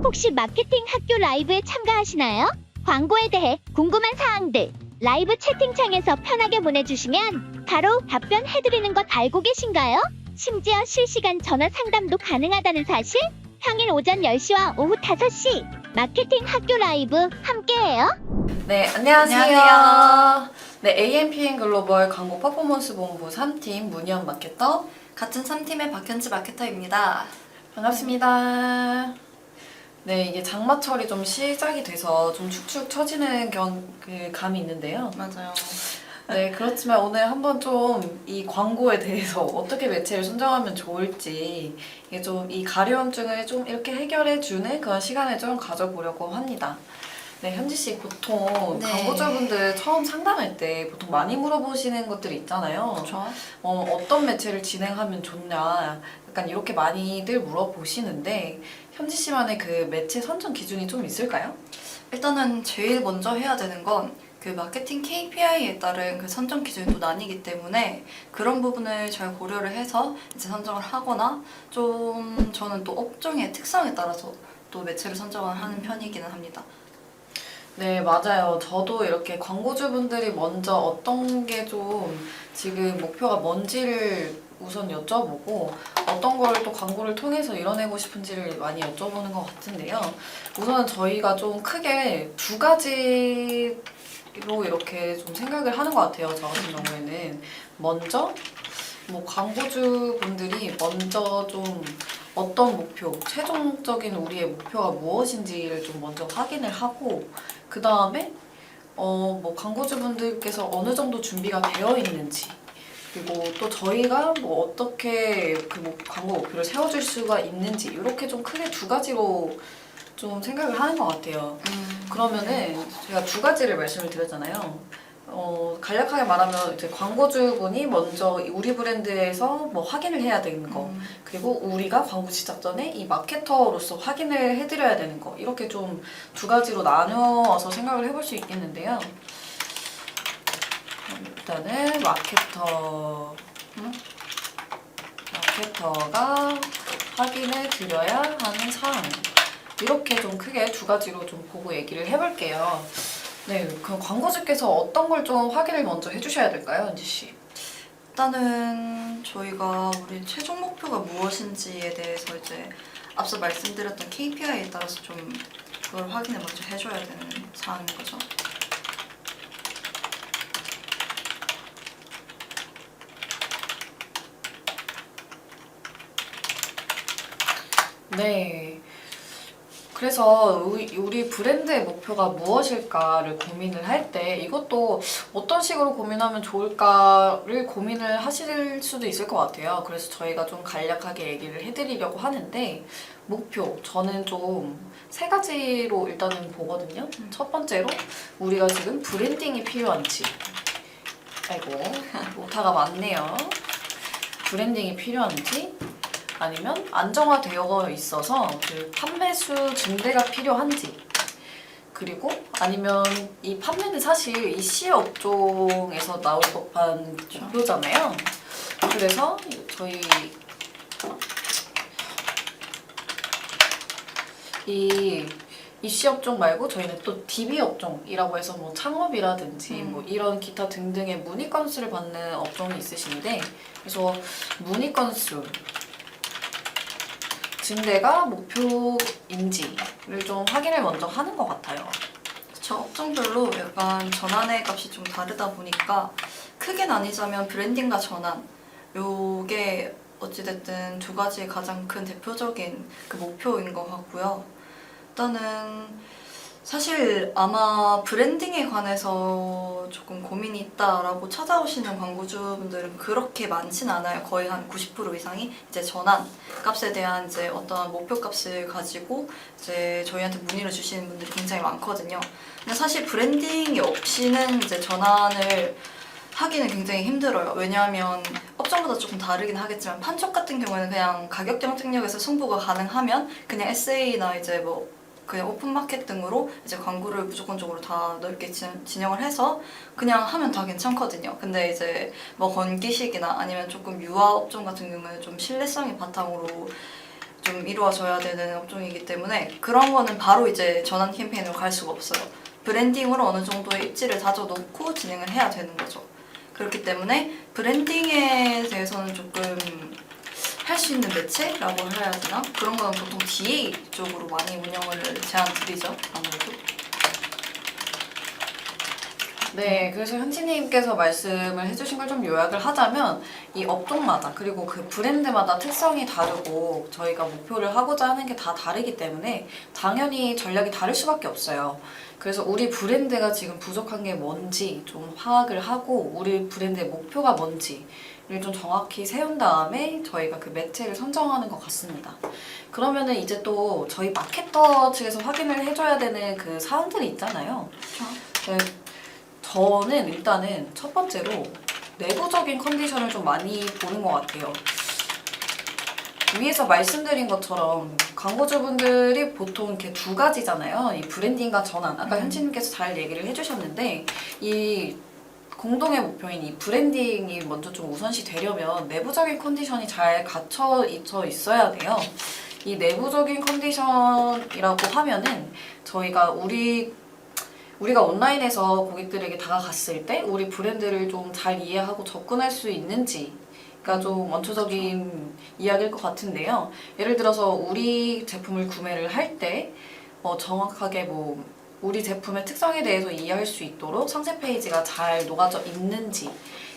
혹시 마케팅 학교 라이브에 참가하시나요? 광고에 대해 궁금한 사항들 라이브 채팅창에서 편하게 보내주시면 바로 답변해드리는 것 알고 계신가요? 심지어 실시간 전화 상담도 가능하다는 사실? 평일 오전 10시와 오후 5시 마케팅 학교 라이브 함께해요. 네, 안녕하세요. 안녕하세요. 네, AMPN 글로벌 광고 퍼포먼스 본부 3팀 문희연 마케터 같은 3팀의 박현지 마케터입니다. 반갑습니다. 네, 이게 장마철이 좀 시작이 돼서 좀 축축 처지는 감이 있는데요. 맞아요. 네, 그렇지만 오늘 한번 좀 이 광고에 대해서 어떻게 매체를 선정하면 좋을지 이게 좀 이 가려움증을 좀 이렇게 해결해주는 그런 시간을 좀 가져보려고 합니다. 네, 현지 씨 보통 네. 광고주분들 처음 상담할 때 보통 많이 물어보시는 것들이 있잖아요. 그렇죠. 어떤 매체를 진행하면 좋냐, 약간 이렇게 많이들 물어보시는데 현지 씨만의 그 매체 선정 기준이 좀 있을까요? 일단은 제일 먼저 해야 되는 건 그 마케팅 KPI에 따른 그 선정 기준이 또 나뉘기 때문에 그런 부분을 잘 고려를 해서 이제 선정을 하거나 좀 저는 또 업종의 특성에 따라서 또 매체를 선정을 하는 편이기는 합니다. 네, 맞아요. 저도 이렇게 광고주분들이 먼저 어떤 게 좀 지금 목표가 뭔지를 우선 여쭤보고 어떤 걸 또 광고를 통해서 이뤄내고 싶은지를 많이 여쭤보는 것 같은데요. 우선 저희가 좀 크게 두 가지로 이렇게 좀 생각을 하는 것 같아요. 저 같은 경우에는 먼저 뭐 광고주분들이 먼저 좀 어떤 목표, 최종적인 우리의 목표가 무엇인지를 좀 먼저 확인을 하고 그 다음에 뭐 광고주분들께서 어느 정도 준비가 되어 있는지 그리고 또 저희가 뭐 어떻게 그 광고 목표를 세워줄 수가 있는지 이렇게 좀 크게 두 가지로 좀 생각을 하는 것 같아요. 그러면은 제가 두 가지를 말씀을 드렸잖아요. 간략하게 말하면 이제 광고주분이 먼저 우리 브랜드에서 뭐 확인을 해야 되는 거 그리고 우리가 광고 시작 전에 이 마케터로서 확인을 해드려야 되는 거 이렇게 좀 두 가지로 나누어서 생각을 해볼 수 있겠는데요. 일단은 마케터가 확인을 드려야 하는 사항 이렇게 좀 크게 두 가지로 좀 보고 얘기를 해볼게요. 네, 그럼 광고주께서 어떤 걸 좀 확인을 먼저 해주셔야 될까요, 은지 씨? 일단은 저희가 우리 최종 목표가 무엇인지에 대해서 이제 앞서 말씀드렸던 KPI에 따라서 좀 그걸 확인을 먼저 해줘야 되는 사항인 거죠. 네. 그래서 우리 브랜드의 목표가 무엇일까를 고민을 할 때 이것도 어떤 식으로 고민하면 좋을까를 고민을 하실 수도 있을 것 같아요. 그래서 저희가 좀 간략하게 얘기를 해드리려고 하는데 목표, 저는 좀 세 가지로 일단은 보거든요. 첫 번째로 우리가 지금 브랜딩이 필요한지 아이고 오타가 많네요. 브랜딩이 필요한지 아니면 안정화되어 있어서 그 판매수 증대가 필요한지 그리고 아니면 이 판매는 사실 이 C 업종에서 나올 법한 목표잖아요. 그래서 저희 이 C 업종 말고 저희는 또 DB 업종이라고 해서 뭐 창업이라든지 뭐 이런 기타 등등의 문의 건수를 받는 업종이 있으신데 그래서 문의 건수 증대가 목표인지를 좀 확인을 먼저 하는 것 같아요. 저 업종별로 약간 전환의 값이 좀 다르다 보니까 크게 나뉘자면 브랜딩과 전환 요게 어찌됐든 두 가지의 가장 큰 대표적인 그 목표인 것 같고요. 일단은 사실 아마 브랜딩에 관해서 조금 고민이 있다라고 찾아오시는 광고주분들은 그렇게 많진 않아요. 거의 한 90% 이상이 이제 전환 값에 대한 이제 어떤 목표 값을 가지고 이제 저희한테 문의를 주시는 분들이 굉장히 많거든요. 근데 사실 브랜딩이 없이는 이제 전환을 하기는 굉장히 힘들어요. 왜냐하면 업종마다 조금 다르긴 하겠지만 판촉 같은 경우에는 그냥 가격 경쟁력에서 승부가 가능하면 그냥 SA나 이제 뭐 그냥 오픈마켓 등으로 이제 광고를 무조건적으로 다 넓게 진영을 해서 그냥 하면 다 괜찮거든요. 근데 이제 뭐 건기식이나 아니면 조금 유아 업종 같은 경우는 좀 신뢰성이 바탕으로 좀 이루어져야 되는 업종이기 때문에 그런 거는 바로 이제 전환 캠페인으로 갈 수가 없어요. 브랜딩으로 어느 정도의 입지를 다져놓고 진행을 해야 되는 거죠. 그렇기 때문에 브랜딩에 대해서는 조금 할 수 있는 매체라고 해야 되나? 그런 거는 보통 DA 쪽으로 많이 운영을 제안드리죠. 아무래도. 네, 그래서 현지님께서 말씀을 해주신 걸 좀 요약을 하자면 이 업종마다 그리고 그 브랜드마다 특성이 다르고 저희가 목표를 하고자 하는 게 다 다르기 때문에 당연히 전략이 다를 수밖에 없어요. 그래서 우리 브랜드가 지금 부족한 게 뭔지 좀 파악을 하고 우리 브랜드의 목표가 뭔지를 좀 정확히 세운 다음에 저희가 그 매체를 선정하는 것 같습니다. 그러면은 이제 또 저희 마케터 측에서 확인을 해줘야 되는 그 사항들이 있잖아요. 네, 저는 일단은 첫 번째로 내부적인 컨디션을 좀 많이 보는 것 같아요. 위에서 말씀드린 것처럼 광고주분들이 보통 이렇게 두 가지잖아요. 이 브랜딩과 전환. 아까 현지님께서 잘 얘기를 해주셨는데 이 공동의 목표인 이 브랜딩이 먼저 좀 우선시 되려면 내부적인 컨디션이 잘 갖춰 있어야 돼요. 이 내부적인 컨디션이라고 하면은 저희가 우리가 온라인에서 고객들에게 다가갔을 때 우리 브랜드를 좀 잘 이해하고 접근할 수 있는지가 좀 원초적인 이야기일 것 같은데요. 예를 들어서 우리 제품을 구매를 할 때 정확하게 뭐 우리 제품의 특성에 대해서 이해할 수 있도록 상세 페이지가 잘 녹아져 있는지,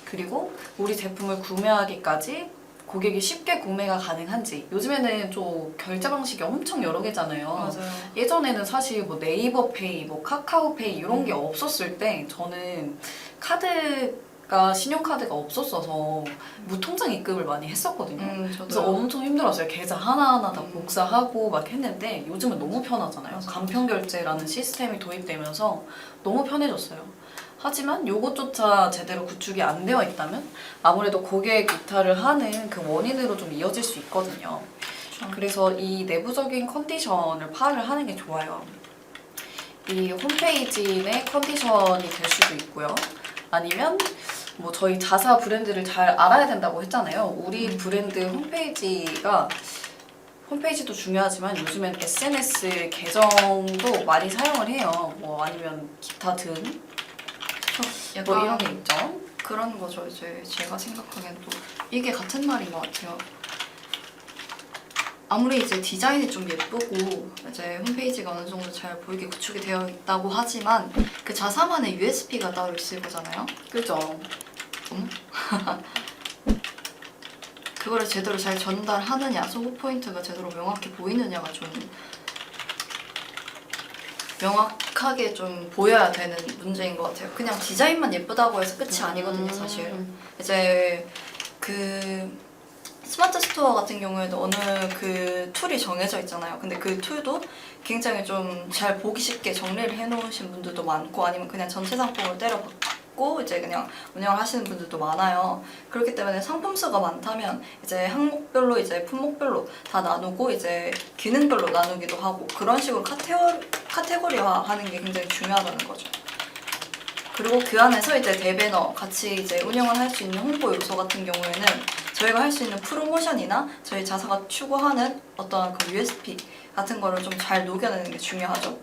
그리고 우리 제품을 구매하기까지 고객이 쉽게 구매가 가능한지. 요즘에는 좀 결제 방식이 엄청 여러 개잖아요. 맞아요. 예전에는 사실 뭐 네이버페이, 뭐 카카오페이 이런 게 없었을 때 저는 신용카드가 없었어서 무통장 입금을 많이 했었거든요. 그래서 저도 엄청 힘들었어요. 계좌 하나하나 다 복사하고 막 했는데 요즘은 너무 편하잖아요. 맞아. 간편결제라는 시스템이 도입되면서 너무 편해졌어요. 하지만 요것조차 제대로 구축이 안 되어 있다면 아무래도 고객 이탈을 하는 그 원인으로 좀 이어질 수 있거든요. 그래서 이 내부적인 컨디션을 파악을 하는 게 좋아요. 이 홈페이지 내 컨디션이 될 수도 있고요. 아니면 뭐 저희 자사 브랜드를 잘 알아야 된다고 했잖아요. 우리 브랜드 홈페이지도 중요하지만 요즘엔 SNS 계정도 많이 사용을 해요. 뭐 아니면 기타 등 뭐 이런 게 있죠. 그런 거죠. 이제 제가 생각하기엔 또 이게 같은 말인 것 같아요. 아무리 이제 디자인이 좀 예쁘고 이제 홈페이지가 어느 정도 잘 보이게 구축이 되어 있다고 하지만 그 자사만의 USP가 따로 있을 거잖아요. 그죠? 그거를 제대로 잘 전달하느냐, 소구 포인트가 제대로 명확히 보이느냐가 좀 명확하게 좀 보여야 되는 문제인 것 같아요. 그냥 디자인만 예쁘다고 해서 끝이 아니거든요, 사실. 이제 그 스마트 스토어 같은 경우에도 어느 그 툴이 정해져 있잖아요. 근데 그 툴도 굉장히 좀 잘 보기 쉽게 정리를 해놓으신 분들도 많고 아니면 그냥 전체 상품을 때려박고 이제 그냥 운영을 하시는 분들도 많아요. 그렇기 때문에 상품 수가 많다면 이제 항목별로 이제 품목별로 다 나누고 이제 기능별로 나누기도 하고 그런 식으로 카테고리화하는 게 굉장히 중요하다는 거죠. 그리고 그 안에서 이제 대배너 같이 이제 운영을 할 수 있는 홍보 요소 같은 경우에는 저희가 할 수 있는 프로모션이나 저희 자사가 추구하는 어떤 그 USP 같은 거를 좀 잘 녹여내는 게 중요하죠.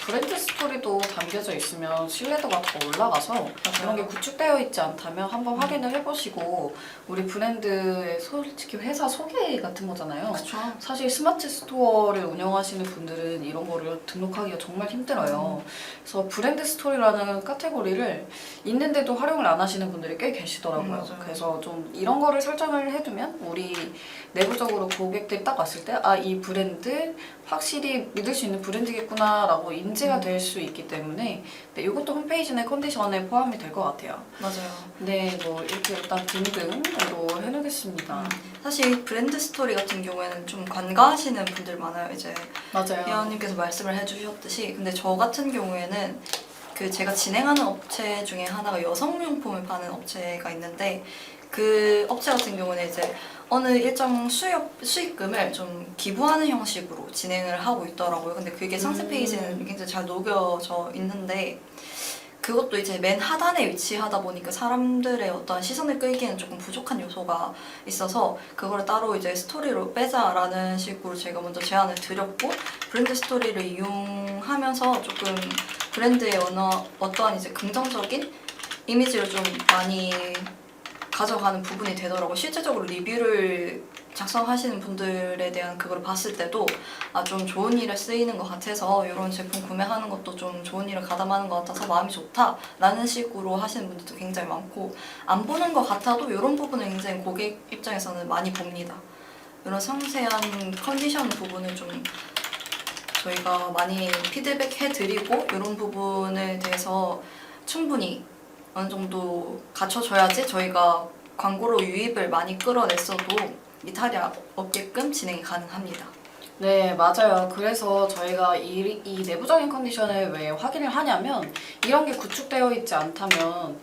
브랜드 스토리도 담겨져 있으면 신뢰도가 더 올라가서 이런 게 구축되어 있지 않다면 한번 확인을 해보시고 우리 브랜드의 솔직히 회사 소개 같은 거잖아요. 그렇죠. 사실 스마트 스토어를 운영하시는 분들은 이런 거를 등록하기가 정말 힘들어요. 그래서 브랜드 스토리라는 카테고리를 있는데도 활용을 안 하시는 분들이 꽤 계시더라고요. 맞아요. 그래서 좀 이런 거를 설정을 해두면 우리 내부적으로 고객들이 딱 왔을 때 아, 이 브랜드 확실히 믿을 수 있는 브랜드겠구나 라고 인지가 될 수 있기 때문에 네, 이것도 홈페이지 내 컨디션에 포함이 될 것 같아요. 맞아요. 네, 뭐 이렇게 일단 등등으로 해놓겠습니다. 사실 브랜드 스토리 같은 경우에는 좀 관가하시는 분들 많아요. 이제 맞아요. 회원님께서 말씀을 해주셨듯이 근데 저 같은 경우에는 그 제가 진행하는 업체 중에 하나가 여성용품을 파는 업체가 있는데 그 업체 같은 경우는 이제 어느 일정 수익금을 좀 기부하는 형식으로 진행을 하고 있더라고요. 근데 그게 상세 페이지에는 굉장히 잘 녹여져 있는데 그것도 이제 맨 하단에 위치하다 보니까 사람들의 어떤 시선을 끌기에는 조금 부족한 요소가 있어서 그거를 따로 이제 스토리로 빼자라는 식으로 제가 먼저 제안을 드렸고, 브랜드 스토리를 이용하면서 조금 브랜드의 어떠한 이제 긍정적인 이미지를 좀 많이 가져가는 부분이 되더라고요. 실제적으로 리뷰를 작성하시는 분들에 대한 그걸 봤을 때도 좀 좋은 일에 쓰이는 것 같아서 이런 제품 구매하는 것도 좀 좋은 일을 가담하는 것 같아서 마음이 좋다라는 식으로 하시는 분들도 굉장히 많고, 안 보는 것 같아도 이런 부분을 굉장히 고객 입장에서는 많이 봅니다. 이런 상세한 컨디션 부분을 좀 저희가 많이 피드백해드리고 이런 부분에 대해서 충분히 어느 정도 갖춰줘야지 저희가 광고로 유입을 많이 끌어냈어도 이탈이 없게끔 진행이 가능합니다. 네, 맞아요. 그래서 저희가 이 내부적인 컨디션을 왜 확인을 하냐면, 이런 게 구축되어 있지 않다면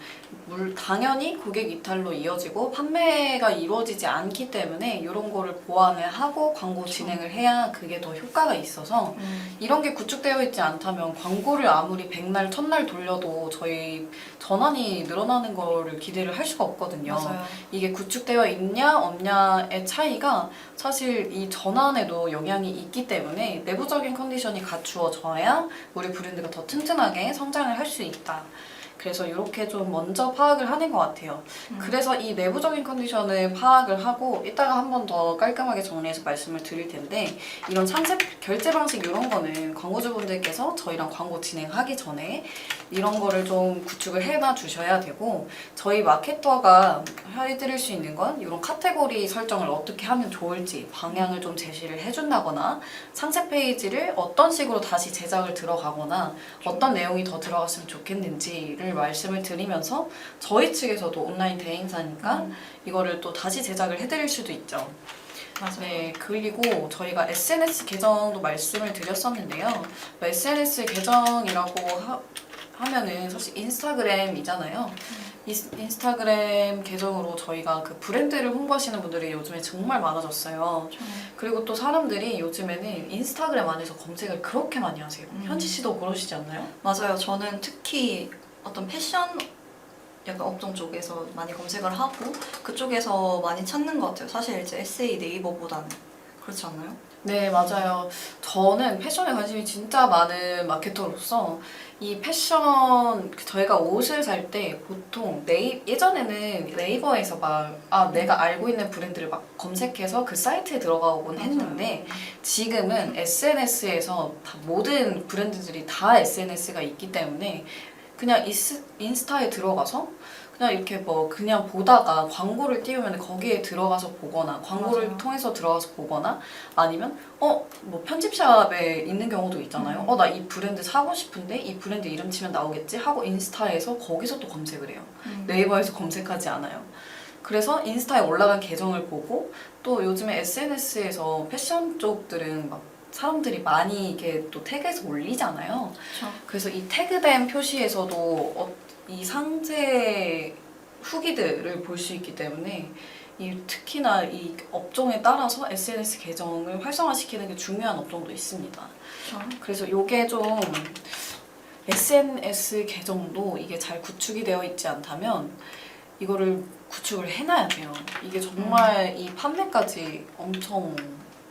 당연히 고객 이탈로 이어지고 판매가 이루어지지 않기 때문에 이런 거를 보완을 하고 광고 진행을 해야 그게 더 효과가 있어서, 이런 게 구축되어 있지 않다면 광고를 아무리 백날 첫날 돌려도 저희 전환이 늘어나는 거를 기대를 할 수가 없거든요. 맞아요. 이게 구축되어 있냐 없냐의 차이가 사실 이 전환에도 영향이 있기 때문에 내부적인 컨디션이 갖추어져야 우리 브랜드가 더 튼튼하게 성장을 할 수 있다. 그래서 이렇게 좀 먼저 파악을 하는 것 같아요. 그래서 이 내부적인 컨디션을 파악을 하고 이따가 한 번 더 깔끔하게 정리해서 말씀을 드릴 텐데, 이런 상세 결제 방식 이런 거는 광고주분들께서 저희랑 광고 진행하기 전에 이런 거를 좀 구축을 해놔 주셔야 되고, 저희 마케터가 해드릴 수 있는 건 이런 카테고리 설정을 어떻게 하면 좋을지 방향을 좀 제시를 해준다거나, 상세 페이지를 어떤 식으로 다시 제작을 들어가거나 어떤 내용이 더 들어갔으면 좋겠는지를 말씀을 드리면서, 저희 측에서도 온라인 대행사니까 이거를 또 다시 제작을 해드릴 수도 있죠. 맞아요. 네, 그리고 저희가 SNS 계정도 말씀을 드렸었는데요. SNS 계정이라고 하면은 사실 인스타그램이잖아요. 인스타그램 계정으로 저희가 그 브랜드를 홍보하시는 분들이 요즘에 정말 많아졌어요. 그리고 또 사람들이 요즘에는 인스타그램 안에서 검색을 그렇게 많이 하세요. 현지 씨도 그러시지 않나요? 맞아요. 저는 특히 어떤 패션 약간 업종 쪽에서 많이 검색을 하고 그쪽에서 많이 찾는 것 같아요. 사실 이제 에세이 네이버보다는. 그렇지 않나요? 네, 맞아요. 저는 패션에 관심이 진짜 많은 마케터로서 이 패션, 저희가 옷을 살 때 보통 예전에는 네이버에서 내가 알고 있는 브랜드를 막 검색해서 그 사이트에 들어가곤 했는데, 지금은 SNS에서 모든 브랜드들이 다 SNS가 있기 때문에 그냥 인스타에 들어가서 그냥 이렇게 그냥 보다가 광고를 띄우면 거기에 들어가서 보거나, 광고를 맞아요. 통해서 들어가서 보거나, 아니면 편집샵에 있는 경우도 있잖아요. 나 이 브랜드 사고 싶은데 이 브랜드 이름 치면 나오겠지 하고 인스타에서 거기서 또 검색을 해요. 네이버에서 검색하지 않아요. 그래서 인스타에 올라간 계정을 보고, 또 요즘에 SNS에서 패션 쪽들은 막 사람들이 많이 이게 또 태그해서 올리잖아요. 그렇죠. 그래서 이 태그된 표시에서도 이 상세 후기들을 볼 수 있기 때문에 특히나 이 업종에 따라서 SNS 계정을 활성화시키는 게 중요한 업종도 있습니다. 그렇죠. 그래서 이게 좀 SNS 계정도 이게 잘 구축이 되어 있지 않다면 이거를 구축을 해놔야 돼요. 이게 정말 이 판매까지 엄청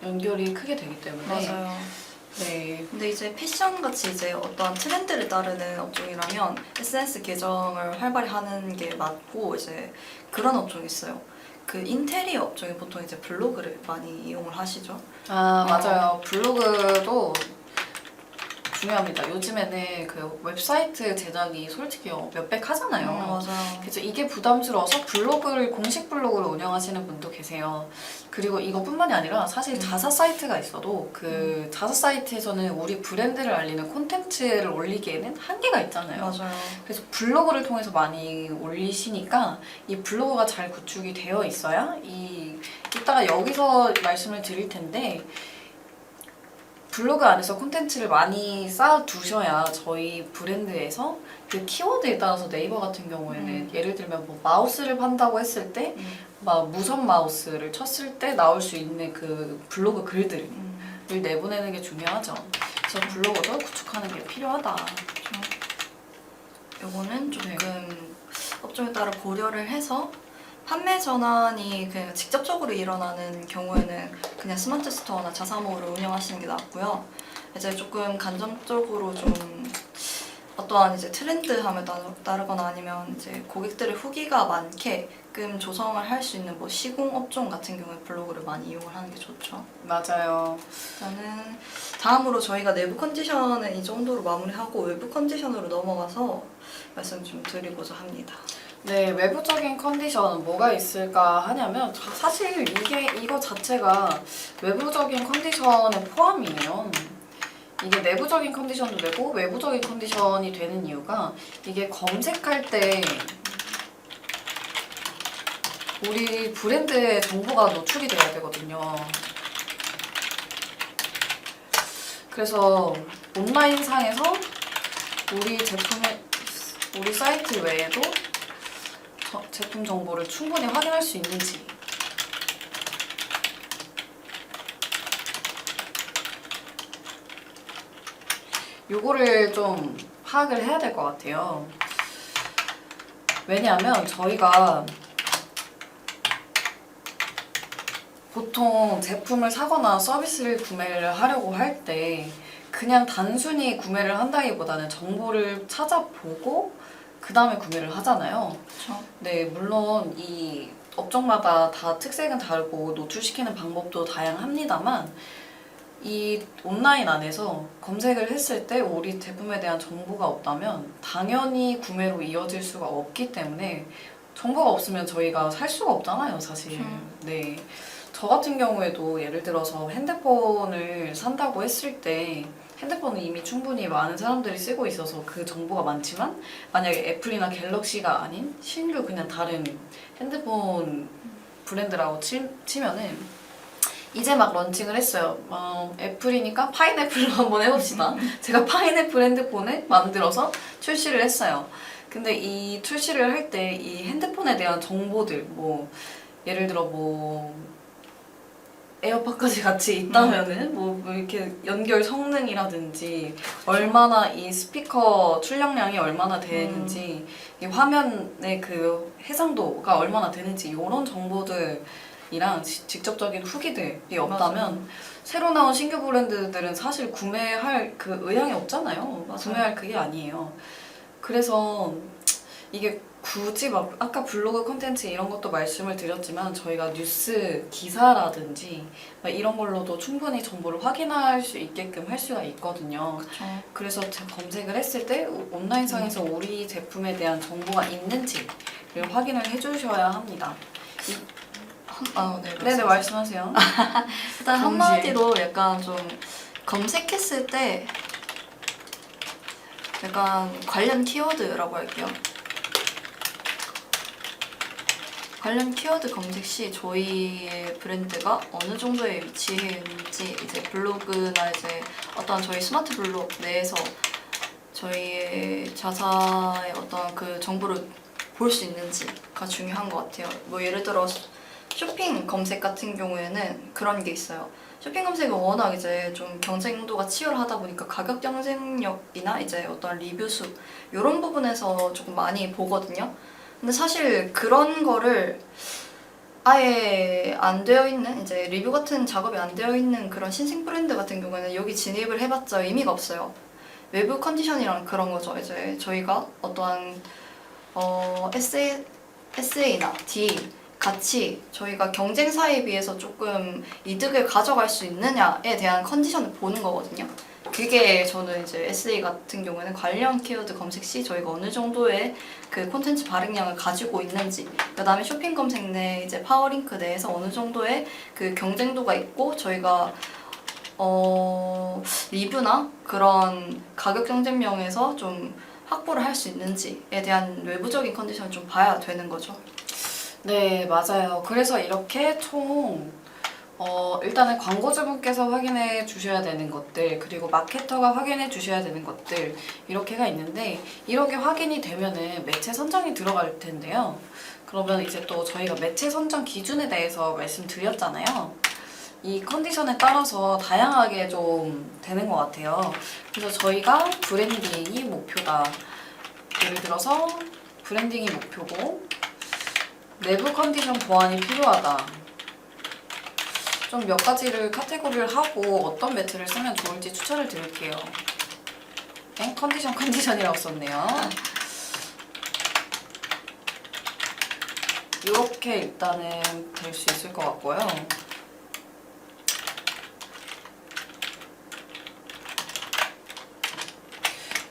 연결이 크게 되기 때문에. 맞아요. 네. 근데 이제 패션 같이 이제 어떠한 트렌드를 따르는 업종이라면 SNS 계정을 활발히 하는 게 맞고, 이제 그런 업종이 있어요. 그 인테리어 업종이 보통 이제 블로그를 많이 이용을 하시죠. 맞아요. 블로그도 중요합니다. 요즘에는 그 웹사이트 제작이 솔직히 몇백 하잖아요. 맞아요. 그래서 이게 부담스러워서 공식 블로그를 운영하시는 분도 계세요. 그리고 이것뿐만이 아니라 사실 자사 사이트가 있어도 그 자사 사이트에서는 우리 브랜드를 알리는 콘텐츠를 올리기에는 한계가 있잖아요. 맞아요. 그래서 블로그를 통해서 많이 올리시니까 이 블로그가 잘 구축이 되어 있어야 이따가 여기서 말씀을 드릴 텐데, 블로그 안에서 콘텐츠를 많이 쌓아두셔야 저희 브랜드에서 그 키워드에 따라서 네이버 같은 경우에는 예를 들면 마우스를 판다고 했을 때 막 무선 마우스를 쳤을 때 나올 수 있는 그 블로그 글들을 내보내는 게 중요하죠. 그래서 블로그도 구축하는 게 필요하다. 요거는 조금 네. 업종에 따라 고려를 해서 판매 전환이 그냥 직접적으로 일어나는 경우에는 그냥 스마트 스토어나 자사모를 운영하시는 게 낫고요. 이제 조금 간접적으로 좀 어떠한 이제 트렌드함에 따르거나 아니면 이제 고객들의 후기가 많게끔 조성을 할 수 있는 뭐 시공 업종 같은 경우에 블로그를 많이 이용을 하는 게 좋죠. 맞아요. 일단은 다음으로 저희가 내부 컨디션은 이 정도로 마무리하고 외부 컨디션으로 넘어가서 말씀 좀 드리고자 합니다. 네, 외부적인 컨디션은 뭐가 있을까 하냐면 사실 이거 자체가 외부적인 컨디션에 포함이에요. 이게 내부적인 컨디션도 되고 외부적인 컨디션이 되는 이유가 이게 검색할 때 우리 브랜드의 정보가 노출이 돼야 되거든요. 그래서 온라인 상에서 우리 사이트 외에도 제품 정보를 충분히 확인할 수 있는지, 요거를 좀 파악을 해야 될 것 같아요. 왜냐하면 저희가 보통 제품을 사거나 서비스를 구매를 하려고 할 때 그냥 단순히 구매를 한다기보다는 정보를 찾아보고 그 다음에 구매를 하잖아요. 그렇죠. 네, 물론 이 업종마다 다 특색은 다르고 노출시키는 방법도 다양합니다만 이 온라인 안에서 검색을 했을 때 우리 제품에 대한 정보가 없다면 당연히 구매로 이어질 수가 없기 때문에 정보가 없으면 저희가 살 수가 없잖아요, 사실. 네. 저 같은 경우에도 예를 들어서 핸드폰을 산다고 했을 때 핸드폰은 이미 충분히 많은 사람들이 쓰고 있어서 그 정보가 많지만 만약에 애플이나 갤럭시가 아닌 신규 그냥 다른 핸드폰 브랜드라고 치면은 이제 막 런칭을 했어요. 애플이니까 파인애플로 한번 해봅시다. 제가 파인애플 핸드폰을 만들어서 출시를 했어요. 근데 이 출시를 할 때 이 핸드폰에 대한 정보들 뭐 예를 들어 뭐 에어팟까지 같이 있다면은 뭐 이렇게 연결 성능이라든지 얼마나 이 스피커 출력량이 얼마나 되는지 이 화면의 그 해상도가 얼마나 되는지 이런 정보들이랑 직접적인 후기들이 없다면 맞아요. 새로 나온 신규 브랜드들은 사실 구매할 그 의향이 없잖아요. 맞아요. 구매할 그게 아니에요. 그래서 이게 굳이 막 아까 블로그 콘텐츠 이런 것도 말씀을 드렸지만 저희가 뉴스 기사라든지 막 이런 걸로도 충분히 정보를 확인할 수 있게끔 할 수가 있거든요. 그렇죠. 그래서 검색을 했을 때 온라인상에서 우리 제품에 대한 정보가 있는지를 확인을 해주셔야 합니다. 네, 네네, 말씀하세요. 일단 동시에. 한마디로 약간 좀 검색했을 때 약간 관련 키워드라고 할게요. 관련 키워드 검색 시 저희의 브랜드가 어느 정도에 위치해 있는지 이제 블로그나 이제 어떤 저희 스마트 블록 내에서 저희의 자사의 어떤 그 정보를 볼 수 있는지가 중요한 것 같아요. 뭐 예를 들어 쇼핑 검색 같은 경우에는 그런 게 있어요. 쇼핑 검색은 워낙 이제 좀 경쟁도가 치열하다 보니까 가격 경쟁력이나 이제 어떤 리뷰 수 이런 부분에서 조금 많이 보거든요. 근데 사실 그런 거를 아예 안 되어 있는 이제 리뷰 같은 작업이 안 되어 있는 그런 신생 브랜드 같은 경우에는 여기 진입을 해봤자 의미가 없어요. 외부 컨디션이랑 그런 거죠. 이제 저희가 어떠한 SA나 D 같이 저희가 경쟁사에 비해서 조금 이득을 가져갈 수 있느냐에 대한 컨디션을 보는 거거든요. 그게 저는 이제 SA 같은 경우에는 관련 키워드 검색 시 저희가 어느 정도의 그 콘텐츠 발행량을 가지고 있는지, 그 다음에 쇼핑 검색 내 이제 파워링크 내에서 어느 정도의 그 경쟁도가 있고 저희가 리뷰나 그런 가격 경쟁력에서 좀 확보를 할 수 있는지에 대한 외부적인 컨디션을 좀 봐야 되는 거죠. 네, 맞아요. 그래서 이렇게 총 일단은 광고주분께서 확인해 주셔야 되는 것들, 그리고 마케터가 확인해 주셔야 되는 것들, 이렇게가 있는데, 이렇게 확인이 되면은 매체 선정이 들어갈 텐데요. 그러면 이제 또 저희가 매체 선정 기준에 대해서 말씀드렸잖아요. 이 컨디션에 따라서 다양하게 좀 되는 것 같아요. 그래서 저희가 브랜딩이 목표다. 예를 들어서 브랜딩이 목표고 내부 컨디션 보완이 필요하다. 좀 몇 가지를 카테고리를 하고 어떤 매트를 쓰면 좋을지 추천을 드릴게요. 컨디션이라고 썼네요. 이렇게 일단은 될 수 있을 것 같고요.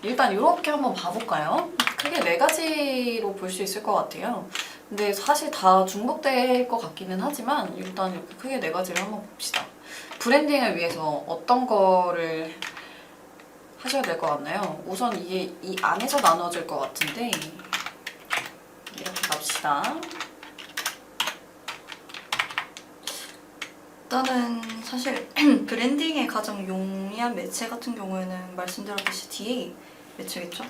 일단 이렇게 한번 봐볼까요? 크게 4가지로 볼 수 있을 것 같아요. 근데 사실 다 중복될 것 같기는 하지만 일단 이렇게 크게 4가지를 한번 봅시다. 브랜딩을 위해서 어떤 거를 하셔야 될 것 같나요? 우선 이게 이 안에서 나눠질 것 같은데 이렇게 갑시다. 일단은 사실 브랜딩에 가장 용이한 매체 같은 경우에는 말씀드렸듯이 DA 매체겠죠?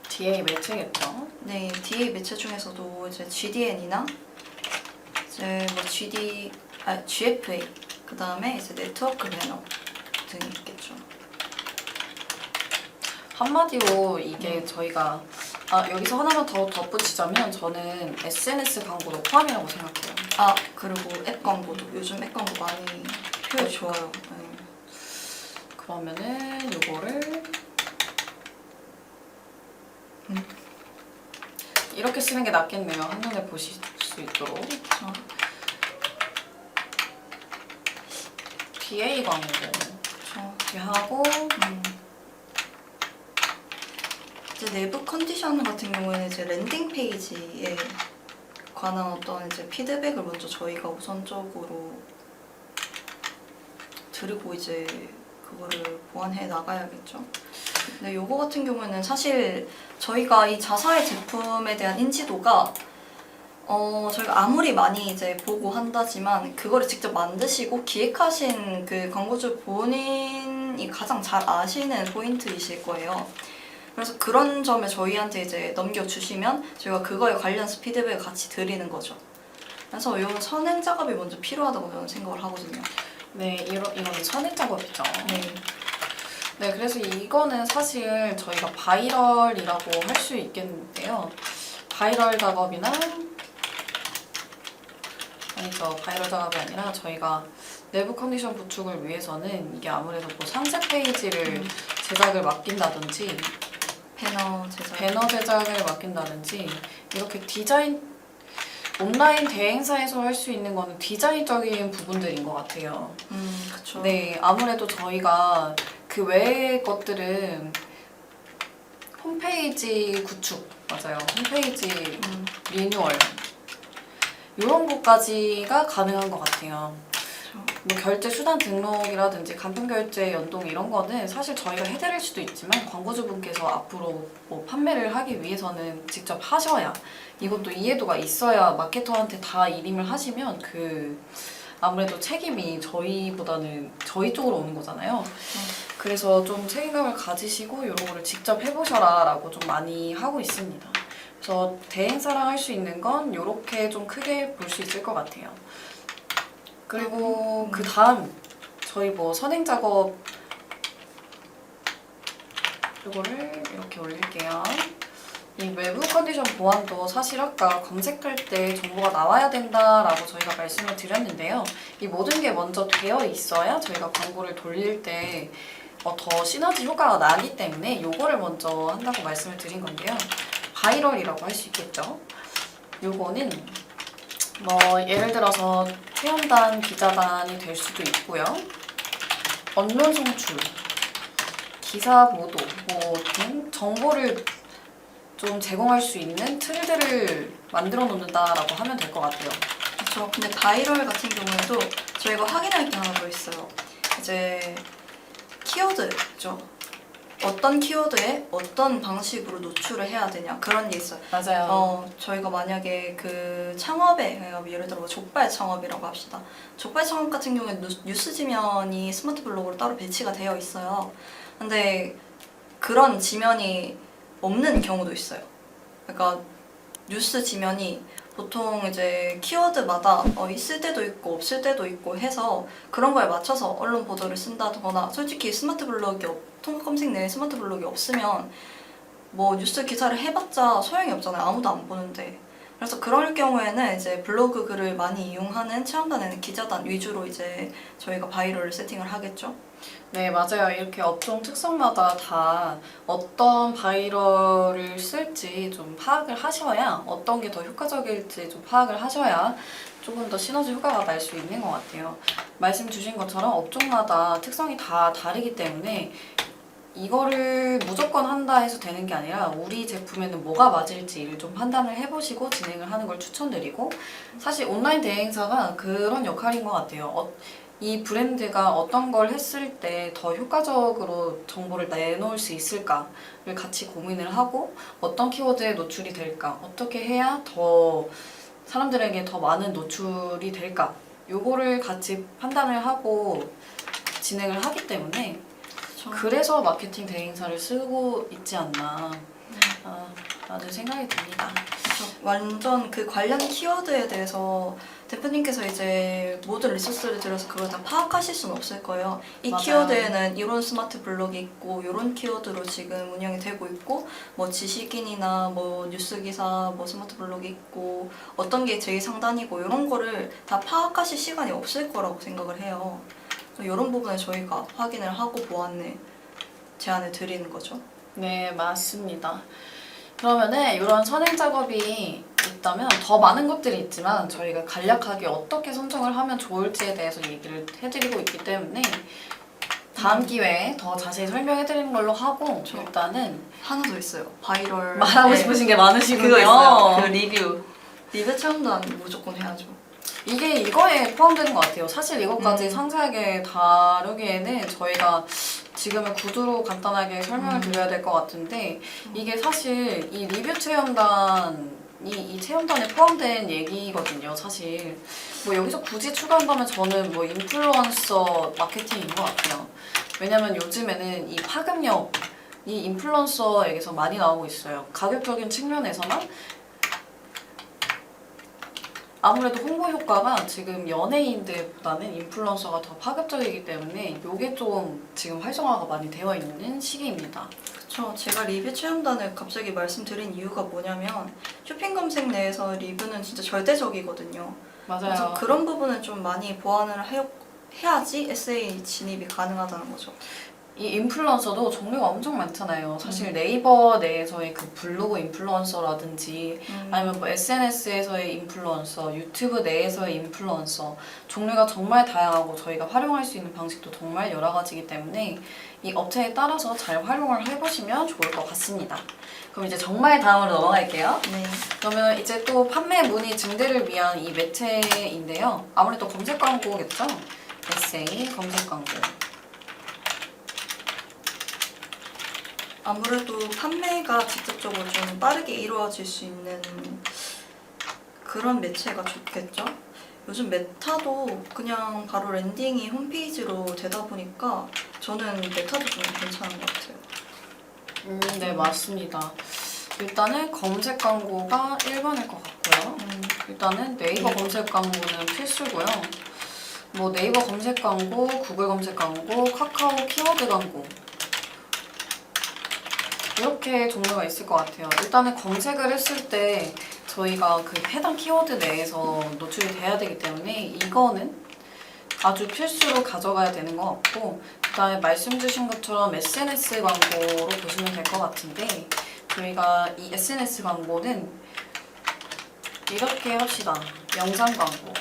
DA 매체겠죠? 네, DA 매체 중에서도 이제 GDN이나 이제 뭐 GFA 그 다음에 이제 네트워크 매너 등이 있겠죠. 한마디로 이게 저희가 여기서 하나만 더 덧붙이자면 저는 SNS 광고도 포함이라고 생각해요. 아, 그리고 앱 광고도 요즘 앱 광고 많이 효율 좋아요. 네. 그러면은 이거를 이렇게 쓰는 게 낫겠네요. 한눈에 보실 수 있도록. DA 광고 이렇게 하고 이제 내부 컨디션 같은 경우에는 이제 랜딩 페이지에 관한 어떤 이제 피드백을 먼저 저희가 우선적으로 드리고 이제 그거를 보완해 나가야겠죠. 근데 요거 같은 경우에는 사실 저희가 이 자사의 제품에 대한 인지도가 저희가 아무리 많이 이제 보고 한다지만 그거를 직접 만드시고 기획하신 그 광고주 본인이 가장 잘 아시는 포인트이실 거예요. 그래서 그런 점에 저희한테 이제 넘겨주시면 저희가 그거에 관련해서 피드백을 같이 드리는 거죠. 그래서 이건 선행 작업이 먼저 필요하다고 저는 생각을 하거든요. 네, 이건 선행 작업이죠. 네. 네, 그래서 이거는 사실 저희가 바이럴이라고 할 수 있겠는데요. 바이럴 작업이나 아니죠, 바이럴 작업이 아니라 저희가 내부 컨디션 구축을 위해서는 이게 아무래도 뭐 상세 페이지를 제작을 맡긴다든지 배너 제작을 맡긴다든지 이렇게 온라인 대행사에서 할 수 있는 거는 디자인적인 부분들인 것 같아요. 그쵸. 네, 아무래도 저희가 그 외의 것들은 홈페이지 구축, 맞아요. 홈페이지 리뉴얼 이런 것까지가 가능한 것 같아요. 뭐 결제 수단 등록이라든지 간편 결제 연동 이런 거는 사실 저희가 해드릴 수도 있지만 광고주분께서 앞으로 뭐 판매를 하기 위해서는 직접 하셔야 이것도 이해도가 있어야 마케터한테 다 일임을 하시면 아무래도 책임이 저희보다는 저희 쪽으로 오는 거잖아요. 그래서 좀 책임감을 가지시고 이런 거를 직접 해보셔라 라고 좀 많이 하고 있습니다. 그래서 대행사랑 할 수 있는 건 이렇게 좀 크게 볼 수 있을 것 같아요. 그리고 그 다음 저희 뭐 선행 작업 이거를 이렇게 올릴게요. 이 외부 컨디션 보완도 사실 아까 검색할 때 정보가 나와야 된다라고 저희가 말씀을 드렸는데요. 이 모든 게 먼저 되어 있어야 저희가 광고를 돌릴 때 더 시너지 효과가 나기 때문에 이거를 먼저 한다고 말씀을 드린 건데요. 바이럴이라고 할 수 있겠죠. 요거는 뭐 예를 들어서 회원단, 기자단이 될 수도 있고요. 언론 송출, 기사 보도 등 정보를 좀 제공할 수 있는 틀들을 만들어 놓는다라고 하면 될 것 같아요. 그렇죠. 근데 바이럴 같은 경우에도 저희가 확인할 게 하나 더 있어요. 이제 키워드죠. 어떤 키워드에 어떤 방식으로 노출을 해야 되냐 그런 게 있어요. 맞아요. 저희가 만약에 그 창업에 예를 들어 족발 창업이라고 합시다. 족발 창업 같은 경우에 뉴스 지면이 스마트 블로그로 따로 배치가 되어 있어요. 근데 그런 지면이 없는 경우도 있어요. 그러니까 뉴스 지면이 보통 이제 키워드마다 있을 때도 있고 없을 때도 있고 해서 그런 거에 맞춰서 언론 보도를 쓴다거나 솔직히 스마트 블로그 통합 검색 내에 스마트 블로그가 없으면 뭐 뉴스 기사를 해봤자 소용이 없잖아요. 아무도 안 보는데. 그래서 그럴 경우에는 이제 블로그 글을 많이 이용하는 체험단에는 기자단 위주로 이제 저희가 바이럴을 세팅을 하겠죠. 네, 맞아요. 이렇게 업종 특성마다 다 어떤 바이럴을 쓸지 좀 파악을 하셔야, 어떤 게 더 효과적일지 좀 파악을 하셔야 조금 더 시너지 효과가 날 수 있는 것 같아요. 말씀 주신 것처럼 업종마다 특성이 다 다르기 때문에 이거를 무조건 한다 해서 되는 게 아니라 우리 제품에는 뭐가 맞을지를 좀 판단을 해보시고 진행을 하는 걸 추천드리고, 사실 온라인 대행사가 그런 역할인 것 같아요. 이 브랜드가 어떤 걸 했을 때 더 효과적으로 정보를 내놓을 수 있을까를 같이 고민을 하고, 어떤 키워드에 노출이 될까, 어떻게 해야 더 사람들에게 더 많은 노출이 될까, 요거를 같이 판단을 하고 진행을 하기 때문에 그래서 마케팅 대행사를 쓰고 있지 않나 라는 생각이 듭니다. 완전 그 관련 키워드에 대해서 대표님께서 이제 모든 리소스를 들여서 그걸 다 파악하실 수는 없을 거예요. 이 맞아요. 키워드에는 이런 스마트 블록이 있고 이런 키워드로 지금 운영이 되고 있고 뭐 지식인이나 뭐 뉴스 기사 뭐 스마트 블록이 있고 어떤 게 제일 상단이고 이런 거를 다 파악하실 시간이 없을 거라고 생각을 해요. 이런 부분에 저희가 확인을 하고 보완을 제안을 드리는 거죠. 네, 맞습니다. 그러면은 이런 선행 작업이 있다면 더 많은 것들이 있지만 저희가 간략하게 어떻게 선정을 하면 좋을지에 대해서 얘기를 해드리고 있기 때문에 다음 기회에 더 자세히 설명해드리는 걸로 하고, 일단은 하나 더 있어요. 바이럴 말하고 네. 싶으신 게 많으시군요. 그거 있어요. 그 리뷰 체험단 무조건 해야죠. 이게 이거에 포함되는 것 같아요. 사실 이것까지 음. 상세하게 상세하게 다루기에는 저희가 지금은 구두로 간단하게 설명을 드려야 될 것 같은데, 이게 사실 이 리뷰 체험단이 이 체험단에 포함된 얘기거든요. 사실 뭐 여기서 굳이 추가한다면 저는 뭐 인플루언서 마케팅인 것 같아요. 왜냐면 요즘에는 이 파급력이 인플루언서에게서 많이 나오고 있어요. 가격적인 측면에서만 아무래도 홍보 효과가 지금 연예인들보다는 인플루언서가 더 파급적이기 때문에 이게 좀 지금 활성화가 많이 되어 있는 시기입니다. 그쵸. 제가 리뷰 체험단을 갑자기 말씀드린 이유가 뭐냐면 쇼핑 검색 내에서 리뷰는 진짜 절대적이거든요. 그래서 맞아요. 그런 부분은 좀 많이 보완을 해야지 SA 진입이 가능하다는 거죠. 이 인플루언서도 종류가 엄청 많잖아요. 사실 네이버 내에서의 그 블로그 인플루언서라든지 아니면 뭐 SNS에서의 인플루언서, 유튜브 내에서의 인플루언서, 종류가 정말 다양하고 저희가 활용할 수 있는 방식도 정말 여러 가지이기 때문에 이 업체에 따라서 잘 활용을 해보시면 좋을 것 같습니다. 그럼 이제 정말 다음으로 넘어갈게요. 네. 그러면 이제 또 판매 문의 증대를 위한 이 매체인데요. 아무래도 검색 광고겠죠? SA 검색 광고. 아무래도 판매가 직접적으로 좀 빠르게 이루어질 수 있는 그런 매체가 좋겠죠? 요즘 메타도 그냥 바로 랜딩이 홈페이지로 되다 보니까 저는 메타도 좀 괜찮은 것 같아요. 네, 맞습니다. 일단은 검색 광고가 1번일 것 같고요. 일단은 네이버 검색 광고는 필수고요. 뭐 네이버 검색 광고, 구글 검색 광고, 카카오 키워드 광고, 이렇게 종류가 있을 것 같아요. 일단은 검색을 했을 때 저희가 그 해당 키워드 내에서 노출이 돼야 되기 때문에 이거는 아주 필수로 가져가야 되는 것 같고, 그다음에 말씀 주신 것처럼 SNS 광고로 보시면 될 것 같은데, 저희가 이 SNS 광고는 이렇게 합시다. 영상 광고.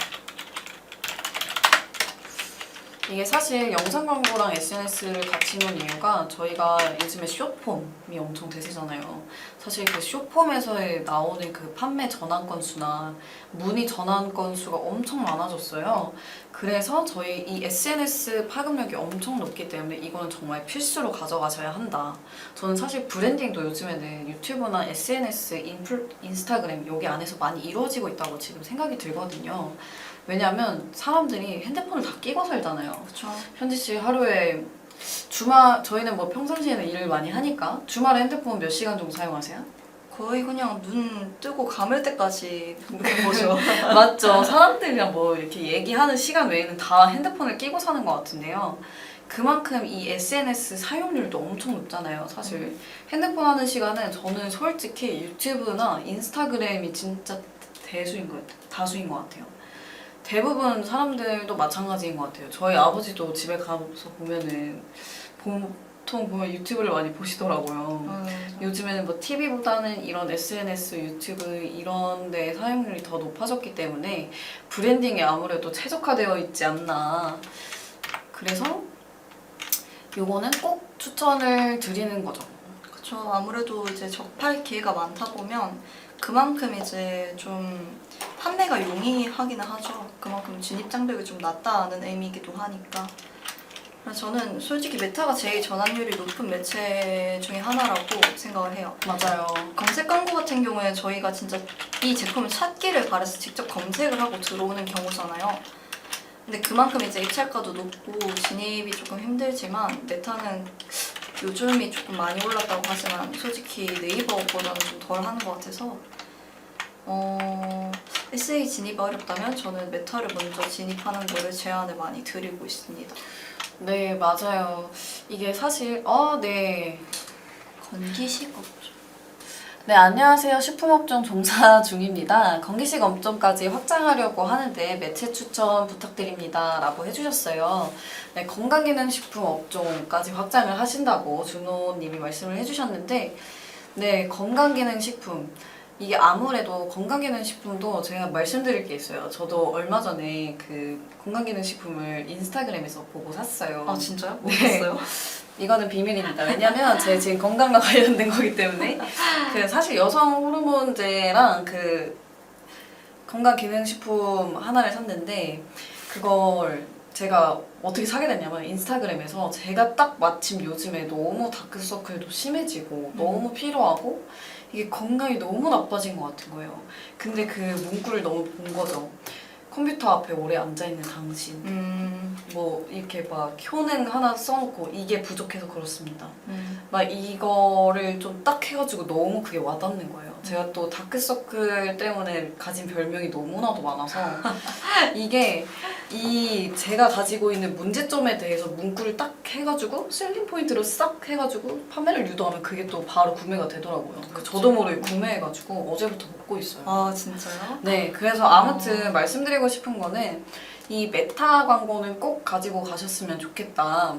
이게 사실 영상 광고랑 SNS를 같이 놓은 이유가 저희가 요즘에 숏폼이 엄청 대세잖아요. 사실 그 숏폼에서 나오는 그 판매 전환 건수나 문의 전환 건수가 엄청 많아졌어요. 그래서 저희 이 SNS 파급력이 엄청 높기 때문에 이거는 정말 필수로 가져가셔야 한다. 저는 사실 브랜딩도 요즘에는 유튜브나 SNS, 인스타그램 여기 안에서 많이 이루어지고 있다고 지금 생각이 들거든요. 왜냐면 사람들이 핸드폰을 다 끼고 살잖아요. 그렇죠. 현지 씨 하루에 저희는 뭐 평상시에는 일을 많이 하니까 주말에 핸드폰 몇 시간 정도 사용하세요? 거의 그냥 눈 뜨고 감을 때까지 보죠. 맞죠. 사람들이랑 뭐 이렇게 얘기하는 시간 외에는 다 핸드폰을 끼고 사는 것 같은데요. 그만큼 이 SNS 사용률도 엄청 높잖아요. 사실 핸드폰 하는 시간은 저는 솔직히 유튜브나 인스타그램이 진짜 다수인 것 같아요. 대부분 사람들도 마찬가지인 것 같아요. 저희 아버지도 집에 가서 보면은 보통 보면 유튜브를 많이 보시더라고요. 요즘에는 뭐 TV보다는 이런 SNS, 유튜브 이런 데 사용률이 더 높아졌기 때문에 브랜딩에 아무래도 최적화되어 있지 않나. 그래서 요거는 꼭 추천을 드리는 거죠. 그렇죠. 아무래도 이제 접할 기회가 많다 보면 그만큼 이제 좀 판매가 용이하기는 하죠. 그만큼 진입 장벽이 좀 낮다는 의미이기도 하니까. 그래서 저는 솔직히 메타가 제일 전환율이 높은 매체 중에 하나라고 생각을 해요. 맞아요. 검색 광고 같은 경우에 저희가 진짜 이 제품을 찾기를 바라서 직접 검색을 하고 들어오는 경우잖아요. 근데 그만큼 이제 입찰가도 높고 진입이 조금 힘들지만 메타는 요즘이 조금 많이 올랐다고 하지만 솔직히 네이버보다는 좀 덜 하는 것 같아서 SA 진입이 어렵다면 저는 메타를 먼저 진입하는 거를 제안을 많이 드리고 있습니다. 네, 맞아요. 이게 사실 네. 건기식 업종. 네, 안녕하세요. 식품업종 종사 중입니다. 건기식 업종까지 확장하려고 하는데 매체 추천 부탁드립니다. 라고 해주셨어요. 네, 건강기능식품 업종까지 확장을 하신다고 준호님이 말씀을 해주셨는데, 네, 건강기능식품. 이게 아무래도 건강기능식품도 제가 말씀드릴 게 있어요. 저도 얼마 전에 그 건강기능식품을 인스타그램에서 보고 샀어요. 아 진짜요? 뭐 네. 샀어요? 이거는 비밀입니다. 왜냐면 제 지금 건강과 관련된 거기 때문에 그 사실 여성 호르몬제랑 그 건강기능식품 하나를 샀는데 그걸 제가 어떻게 사게 됐냐면 인스타그램에서 제가 딱 마침 요즘에 너무 다크서클도 심해지고 너무 피로하고 이게 건강이 너무 나빠진 것 같은 거예요. 근데 그 문구를 너무 본 거죠. 컴퓨터 앞에 오래 앉아있는 당신 뭐 이렇게 막 효능 하나 써놓고 이게 부족해서 그렇습니다. 막 이거를 좀 딱 해가지고 너무 그게 와닿는 거예요. 제가 또 다크서클 때문에 가진 별명이 너무나도 많아서 이게 제가 가지고 있는 문제점에 대해서 문구를 딱 해가지고 셀링 포인트로 싹 해가지고 판매를 유도하면 그게 또 바로 구매가 되더라고요. 저도 모르게 구매해가지고 어제부터 먹고 있어요. 아 진짜요? 네, 그래서 아무튼 말씀드리고 싶은 거는 이 메타 광고는 꼭 가지고 가셨으면 좋겠다.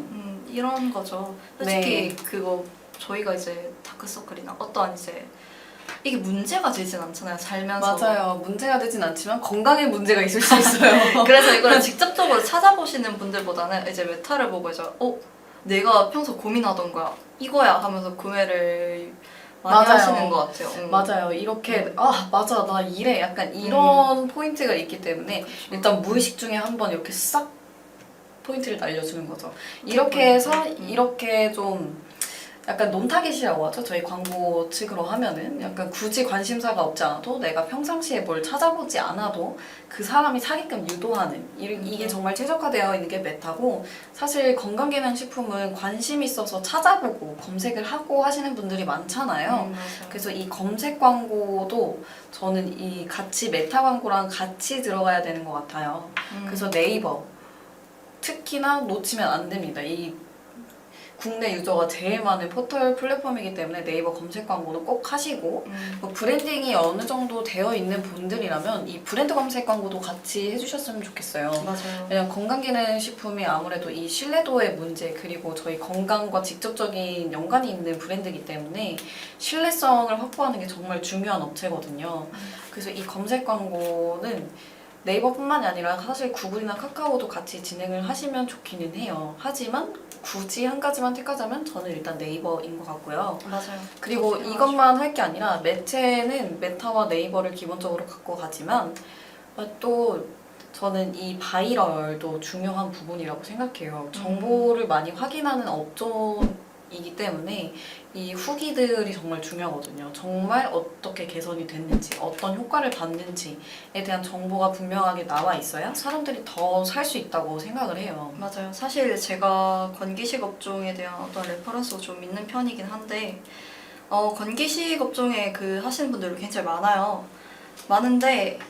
이런 거죠. 솔직히 네. 그거 저희가 이제 다크서클이나 어떠한 이제 이게 문제가 되진 않잖아요. 살면서. 맞아요. 문제가 되진 않지만 건강에 문제가 있을 수 있어요. 그래서 이거를 직접적으로 찾아보시는 분들보다는 이제 메타를 보고 이제 내가 평소 고민하던 거야 이거야 하면서 구매를 많이 맞아요. 하시는 것 같아요. 맞아요. 이렇게 맞아 나 이래 약간 이런 포인트가 있기 때문에 일단 무의식 중에 한번 이렇게 싹 포인트를 날려주는 거죠. 이렇게 해서 이렇게 좀 약간 논타겟이라고 하죠. 저희 광고 측으로 하면은 약간 굳이 관심사가 없지 않아도 내가 평상시에 뭘 찾아보지 않아도 그 사람이 사게끔 유도하는 이게 정말 최적화되어 있는 게 메타고 사실 건강기능식품은 관심 있어서 찾아보고 검색을 하고 하시는 분들이 많잖아요. 그래서 이 검색 광고도 저는 이 같이 메타 광고랑 같이 들어가야 되는 것 같아요. 그래서 네이버 특히나 놓치면 안 됩니다. 이 국내 유저가 제일 많은 포털 플랫폼이기 때문에 네이버 검색 광고는 꼭 하시고 뭐 브랜딩이 어느 정도 되어 있는 분들이라면 이 브랜드 검색 광고도 같이 해주셨으면 좋겠어요. 맞아요. 왜냐면 건강기능식품이 아무래도 이 신뢰도의 문제 그리고 저희 건강과 직접적인 연관이 있는 브랜드이기 때문에 신뢰성을 확보하는 게 정말 중요한 업체거든요. 그래서 이 검색 광고는 네이버뿐만이 아니라 사실 구글이나 카카오도 같이 진행을 하시면 좋기는 해요. 하지만 굳이 한 가지만 택하자면 저는 일단 네이버인 것 같고요. 맞아요. 그리고 이것만 할 게 아니라 매체는 메타와 네이버를 기본적으로 갖고 가지만 또 저는 이 바이럴도 중요한 부분이라고 생각해요. 정보를 많이 확인하는 업종이기 때문에 이 후기들이 정말 중요하거든요. 정말 어떻게 개선이 됐는지, 어떤 효과를 봤는지에 대한 정보가 분명하게 나와 있어야 사람들이 더 살 수 있다고 생각을 해요. 맞아요. 사실 제가 건기식 업종에 대한 어떤 레퍼런스を좀 믿는 편이긴 한데 건기식 업종에 그 하시는 분들이 굉장히 많아요. 많은데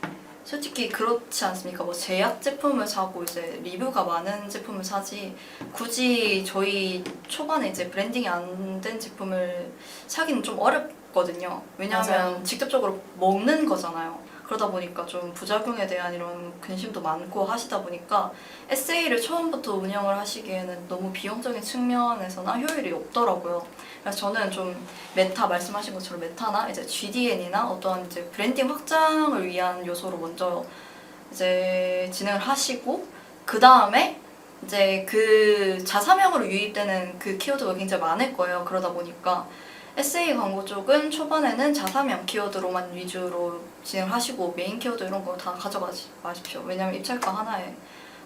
솔직히 그렇지 않습니까? 뭐 제약 제품을 사고 이제 리뷰가 많은 제품을 사지 굳이 저희 초반에 이제 브랜딩이 안 된 제품을 사기는 좀 어렵거든요. 왜냐하면 맞아요. 직접적으로 먹는 거잖아요. 그러다 보니까 좀 부작용에 대한 이런 근심도 많고 하시다 보니까 SA를 처음부터 운영을 하시기에는 너무 비용적인 측면에서나 효율이 없더라고요. 그래서 저는 좀 메타 말씀하신 것처럼 메타나 이제 GDN이나 어떤 이제 브랜딩 확장을 위한 요소로 먼저 이제 진행을 하시고 그 다음에 이제 그 자사명으로 유입되는 그 키워드가 굉장히 많을 거예요. 그러다 보니까 SA 광고 쪽은 초반에는 자사명 키워드로만 위주로 진행하시고 메인 키워드 이런 거 다 가져가지 마십시오. 왜냐면 입찰가 하나에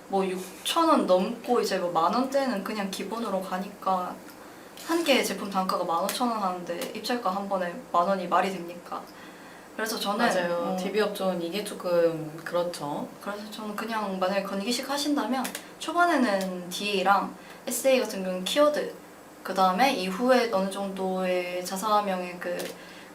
뭐 6,000원 넘고 이제 뭐 10,000원대는 그냥 기본으로 가니까 한 개의 제품 단가가 15,000원 하는데 입찰가 한 번에 10,000원이 말이 됩니까? 그래서 저는 맞아요. DB 업종은 이게 조금 그렇죠. 그래서 저는 그냥 만약에 건기식 하신다면 초반에는 DA랑 SA 같은 경우는 키워드 그 다음에 이후에 어느 정도의 자사명의 그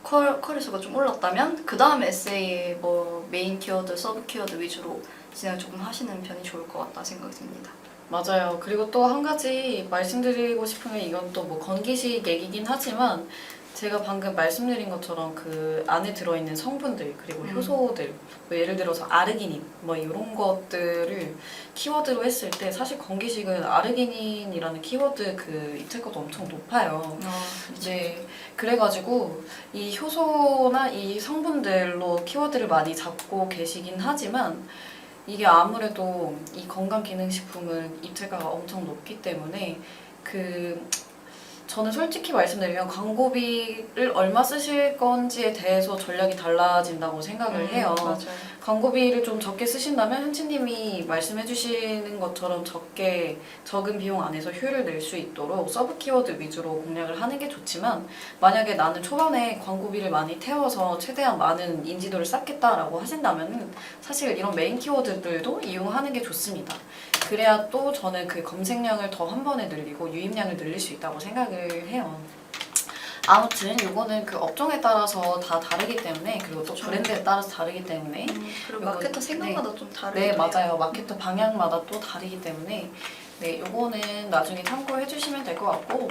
컬리수가 좀 올랐다면 그 다음에 SA의 뭐 메인 키워드, 서브 키워드 위주로 진행 조금 하시는 편이 좋을 것 같다 생각이 듭니다. 맞아요. 그리고 또 한 가지 말씀드리고 싶은 게 이건 또 뭐 건기식 얘기긴 하지만 제가 방금 말씀드린 것처럼 그 안에 들어있는 성분들 그리고 효소들 뭐 예를 들어서 아르기닌 뭐 이런 것들을 키워드로 했을 때 사실 건기식은 아르기닌이라는 키워드 그 입찰가도 엄청 높아요. 이제 그래가지고 이 효소나 이 성분들로 키워드를 많이 잡고 계시긴 하지만 이게 아무래도 이 건강기능식품은 입찰가가 엄청 높기 때문에 저는 솔직히 말씀드리면 광고비를 얼마 쓰실 건지에 대해서 전략이 달라진다고 생각을 해요. 맞아요. 광고비를 좀 적게 쓰신다면 현치님이 말씀해 주시는 것처럼 적은 비용 안에서 효율을 낼 수 있도록 서브 키워드 위주로 공략을 하는 게 좋지만 만약에 나는 초반에 광고비를 많이 태워서 최대한 많은 인지도를 쌓겠다라고 하신다면 사실 이런 메인 키워드들도 이용하는 게 좋습니다. 그래야 또 저는 그 검색량을 더 한 번에 늘리고 유입량을 늘릴 수 있다고 생각을 해요. 아무튼 이거는 그 업종에 따라서 다 다르기 때문에 그리고 또 그렇죠. 브랜드에 따라서 다르기 때문에 그리고 요거- 마케터 생각마다 좀 다르고 네 맞아요. 마케터 방향마다 또 다르기 때문에 네 요거는 나중에 참고해 주시면 될 것 같고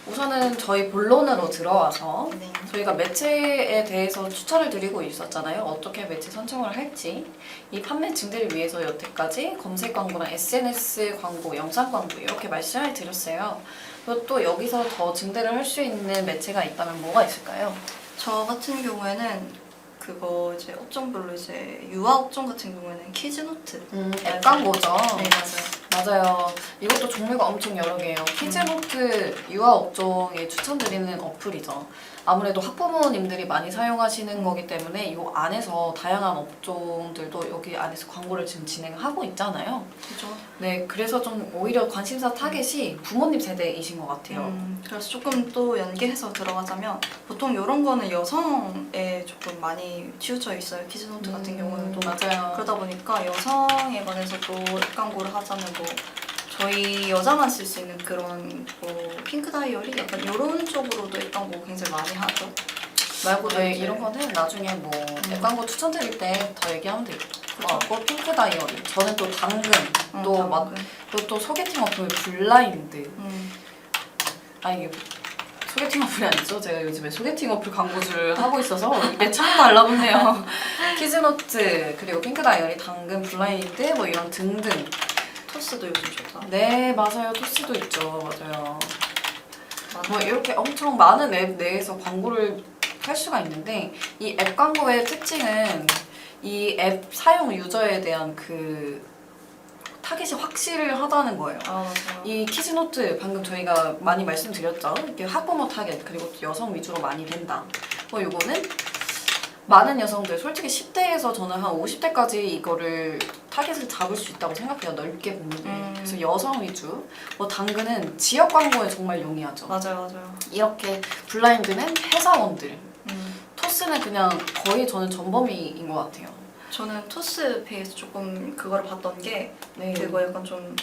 우선은 저희 본론으로 들어와서 네. 저희가 매체에 대해서 추천을 드리고 있었잖아요. 어떻게 매체 선정을 할지. 이 판매 증대를 위해서 여태까지 검색 광고랑 SNS 광고, 영상 광고 이렇게 말씀을 드렸어요. 그리고 또 여기서 더 증대를 할 수 있는 매체가 있다면 뭐가 있을까요? 저 같은 경우에는 그거 이제 업종별로 이제 유아 업종 같은 경우에는 키즈노트. 앱 광고죠. 네 맞아요. 맞아요. 이것도 종류가 엄청 여러 개예요. 키즈노트 유아 업종에 추천드리는 어플이죠. 아무래도 학부모님들이 많이 사용하시는 거기 때문에 이 안에서 다양한 업종들도 여기 안에서 광고를 지금 진행하고 있잖아요. 그죠. 네, 그래서 좀 오히려 관심사 타겟이 부모님 세대이신 것 같아요. 그래서 조금 또 연계해서 들어가자면 보통 이런 거는 여성에 조금 많이 치우쳐 있어요. 키즈노트 같은 경우는 또 맞아요. 그러다 보니까 여성에 관해서 또 앱 광고를 하자면 뭐 저희 여자만 쓸 수 있는 그런 뭐 핑크 다이어리 약간 이런 쪽으로도 앱 광고 굉장히 많이 하죠. 말고도 네, 이제 이런 거는 나중에 뭐 앱 광고 추천드릴 때 더 얘기하면 되고. 또 핑크 다이어리. 저는 또 당근, 또 소개팅 어플 블라인드. 아니 소개팅 어플이 아니죠. 제가 요즘에 소개팅 어플 광고주를 하고 있어서 입에 참 말라붙네요. 키즈노트 그리고 핑크 다이어리, 당근, 블라인드 뭐 이런 등등. 토스도 요즘 좋다. 네 맞아요. 토스도 있죠. 맞아요. 뭐 이렇게 엄청 많은 앱 내에서 광고를 할 수가 있는데 이 앱 광고의 특징은 이 앱 사용 유저에 대한 그 타겟이 확실하다는 거예요. 아 맞아요. 이 키즈노트 방금 저희가 많이 말씀드렸죠. 이게 학부모 타겟 그리고 여성 위주로 많이 된다. 뭐 요거는 많은 여성들 솔직히 10대에서 저는 한 50대까지 이거를 타겟을 잡을 수 있다고 생각해요. 넓게 보면. 그래서 여성 위주. 뭐 당근은 지역 광고에 정말 용이하죠. 맞아요. 이렇게 블라인드는 회사원들. 토스는 그냥 거의 저는 전범위인 것 같아요. 저는 토스페이에서 조금 그거를 봤던 게 네. 그거 약간 좀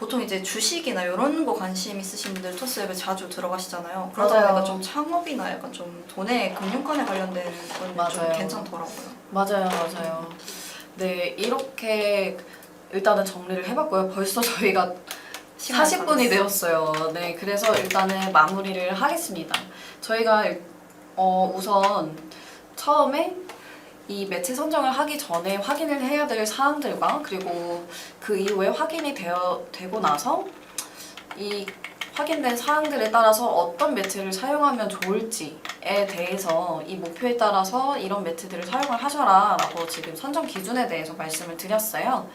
보통 이제 주식이나 이런 거 관심 있으신 분들 토스앱에 자주 들어가시잖아요. 그러다 맞아요. 보니까 좀 창업이나 약간 좀 돈에 금융권에 관련된 건 좀 맞아요. 괜찮더라고요. 맞아요. 네, 이렇게 일단은 정리를 해봤고요. 벌써 저희가 시간이 40분이 다 되었어요. 네, 그래서 일단은 마무리를 하겠습니다. 저희가 우선 처음에 이 매체 선정을 하기 전에 확인을 해야 될 사항들과 그리고 그 이후에 확인이 되고 나서 이 확인된 사항들에 따라서 어떤 매체를 사용하면 좋을지에 대해서 이 목표에 따라서 이런 매체들을 사용을 하셔라 라고 지금 선정 기준에 대해서 말씀을 드렸어요.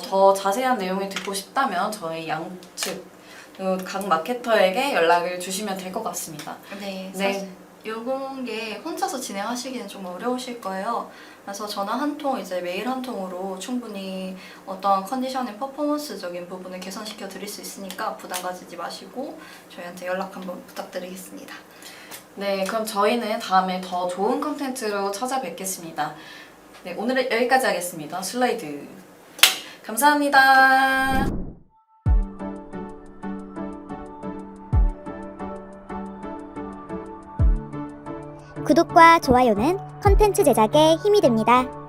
더 자세한 내용을 듣고 싶다면 저희 양측 각 마케터에게 연락을 주시면 될 것 같습니다. 네, 네. 사실 요런 게 혼자서 진행하시기는 좀 어려우실 거예요. 그래서 전화 한 통, 이제 메일 한 통으로 충분히 어떠한 컨디션의 퍼포먼스적인 부분을 개선시켜 드릴 수 있으니까 부담 가지지 마시고 저희한테 연락 한번 부탁드리겠습니다. 네, 그럼 저희는 다음에 더 좋은 컨텐츠로 찾아뵙겠습니다. 네, 오늘은 여기까지 하겠습니다. 슬라이드. 감사합니다. 구독과 좋아요는 컨텐츠 제작에 힘이 됩니다.